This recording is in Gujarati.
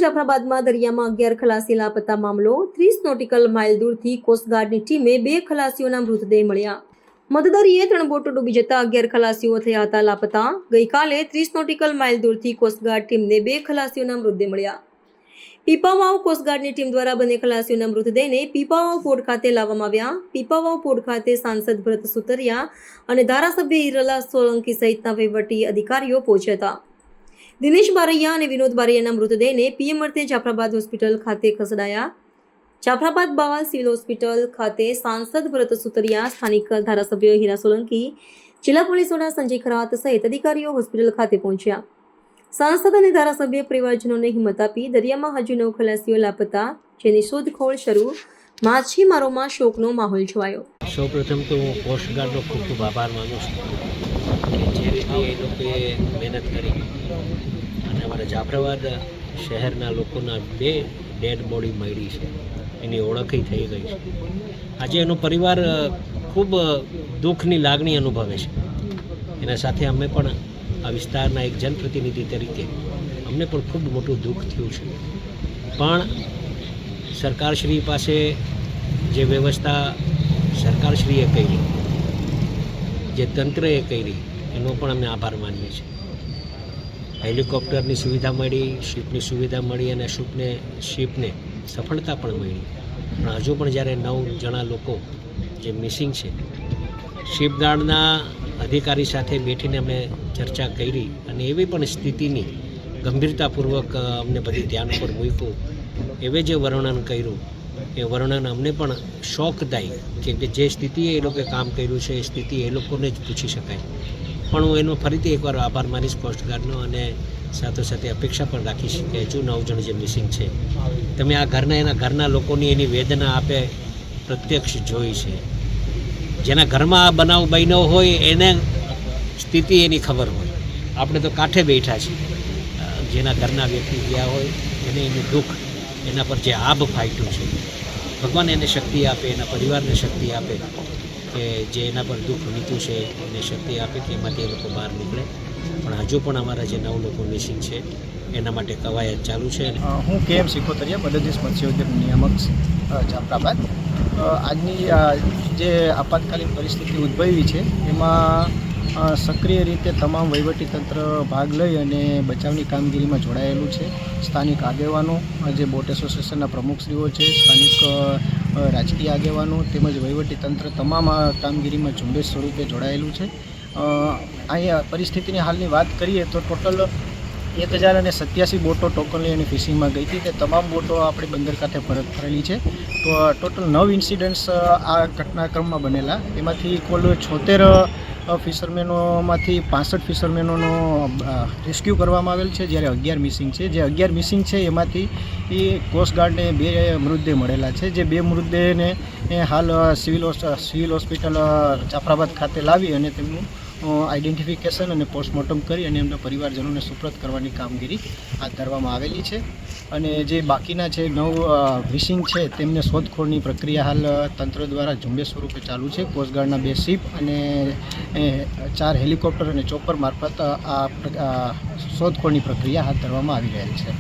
જાફરાબાદમાં દરિયામાં 11 ખલાસી લાપતા મામલો 30 નોટિકલ માઇલ દૂરથી કોસ્ટગાર્ડની ટીમે 2 ખલાસીઓના મૃતદેહ મળ્યા। મધદરિયે 3 બોટો ડૂબી જતા 11 ખલાસીઓ થયા હતા લાપતા। ગઈકાલે 30 નોટિકલ માઇલ દૂરથી કોસ્ટગાર્ડ ટીમને 2 ખલાસીઓના મૃતદેહ મળ્યા। પીપાવાવ કોસ્ટગાર્ડની ટીમ દ્વારા બંને ખલાસીઓના મૃતદેહને પીપાવાવ પોર્ટ ખાતે લાવવામાં આવ્યા। પીપાવાવ પોર્ટ ખાતે સાંસદ ભરત સુતરિયા અને ધારાસભ્ય હિરલા સોલંકી સહિતના વહીવટી અધિકારીઓ પહોંચ્યા હતા। દિનેશ બારૈયા અને વિનોદ બારૈયાના મૃતદેહને પીએમ અર્થે જાફરાબાદ હોસ્પિટલ ખાતે ખસેડાયા। જાફરાબાદ બાવાલ સિવિલ હોસ્પિટલ ખાતે સાંસદ ભરત સુતરિયા, સ્થાનિક ધારાસભ્ય હિરા સોલંકી, જિલ્લા પોલીસ વડા સંજય ખરાત સહિત અધિકારીઓ હોસ્પિટલ ખાતે પહોંચ્યા। સાંસદ અને ધારાસભ્ય પરિવારજનોને હિંમત આપી દરિયામાં હજુ 9 ખલાસીઓ લાપતા, જેની શોધખોળ શરૂ। માછીમારોમાં શોકનો માહોલ છવાયો। સૌપ્રથમ તો હું કોસ્ટગાર્ડનો ખૂબ ખૂબ આભાર માનું છું કે જે રીતે એ લોકોએ મહેનત કરી અને અમારા જાફરાબાદ શહેરના લોકોના 2 ડેડ બોડી મળી છે, એની ઓળખ થઈ ગઈ છે। આજે એનો પરિવાર ખૂબ દુઃખની લાગણી અનુભવે છે। એના સાથે અમે પણ આ વિસ્તારના એક જનપ્રતિનિધિ તરીકે અમને પણ ખૂબ મોટું દુઃખ થયું છે, પણ સરકારશ્રી પાસે જે વ્યવસ્થા સરકારશ્રીએ કરી, જે તંત્રએ કરી, એનો પણ અમે આભાર માનીએ છીએ। હેલિકોપ્ટરની સુવિધા મળી, શિપની સુવિધા મળી અને શિપને સફળતા પણ મળી, પણ હજુ પણ જ્યારે 9 જણા લોકો જે મિસિંગ છે, શિપગાર્ડના અધિકારી સાથે બેઠીને અમે ચર્ચા કરી અને એવી પણ સ્થિતિની ગંભીરતાપૂર્વક અમને બધી ધ્યાન પર મૂક્યું, એવે જે વર્ણન કર્યું એ વર્ણન અમને પણ શોકદાયી, કેમ કે જે સ્થિતિએ એ લોકોએ કામ કર્યું છે એ સ્થિતિ એ લોકોને જ પૂછી શકાય। પણ હું એનો ફરીથી એકવાર આભાર માનીશ કોસ્ટગાર્ડનો અને સાથોસાથે અપેક્ષા પણ રાખીશ કે હજુ 9 જણ જે મિસિંગ છે, તમે આ એના ઘરના લોકોની એની વેદના આપે પ્રત્યક્ષ જોઈ છે। જેના ઘરમાં આ બનાવ બન્યો હોય એને સ્થિતિ એની ખબર હોય, આપણે તો કાંઠે બેઠા છીએ। જેના ઘરના વ્યક્તિ ગયા હોય એને એનું દુઃખ, એના પર જે આભ ફાટ્યું છે, ભગવાન એને શક્તિ આપે, એના પરિવારને શક્તિ આપે કે જે એના પર દુઃખ વીત્યું છે એને શક્તિ આપે કે એમાંથી એ લોકો બહાર નીકળે। પણ હજુ પણ અમારા જે 9 લોકો મિસિંગ છે એના માટે કવાયત ચાલુ છે। હું KM સિકોતરિયા, મદદનીશ મત્સ્યોદ્યોગ નિયામક જાફરાબાદ। આજની જે આપાતકાલીન પરિસ્થિતિ ઉદ્ભવી છે એમાં સક્રિય રીતે તમામ વહીવટીતંત્ર ભાગ લઈ અને બચાવની કામગીરીમાં જોડાયેલું છે। સ્થાનિક આગેવાનો, જે બોટ એસોસિએશનના પ્રમુખશ્રીઓ છે, સ્થાનિક રાજકીય આગેવાનો તેમજ વહીવટીતંત્ર તમામ આ કામગીરીમાં ઝુંબેશ સ્વરૂપે જોડાયેલું છે। અહીંયા પરિસ્થિતિની હાલની વાત કરીએ તો ટોટલ 1087 બોટો ટોકન લઈ અને ફિશિંગમાં ગઈ હતી, તે તમામ બોટો આપણી બંદર કાંઠે પરત ફરેલી છે। તો ટોટલ 9 ઇન્સિડન્ટ્સ આ ઘટનાક્રમમાં બનેલા, એમાંથી કુલ 76 ફિશરમેનોમાંથી 65 ફિશરમેનોનો રેસ્ક્યુ કરવામાં આવેલ છે, જ્યારે 11 મિસિંગ છે। જે 11 મિસિંગ છે એમાંથી કોસ્ટગાર્ડને 2 મૃતદેહ મળેલા છે, જે 2 મૃતદેહને હાલ સિવિલ હોસ્પિટલ જાફરાબાદ ખાતે લાવી અને તેમનું આઈડેન્ટિફિકેશન અને પોસ્ટમોર્ટમ કરી અને એમના પરિવારજનોને સુપ્રત કરવાની કામગીરી હાથ ધરવામાં આવેલી છે। અને જે બાકીના જે 9 મિસિંગ છે તેમને શોધખોળની પ્રક્રિયા હાલ તંત્ર દ્વારા ઝુંબેશ સ્વરૂપે ચાલુ છે। કોસ્ટગાર્ડના 2 શિપ અને 4 હેલિકોપ્ટર અને ચોપર મારફત આ શોધખોળની પ્રક્રિયા હાથ ધરવામાં આવી રહેલ છે।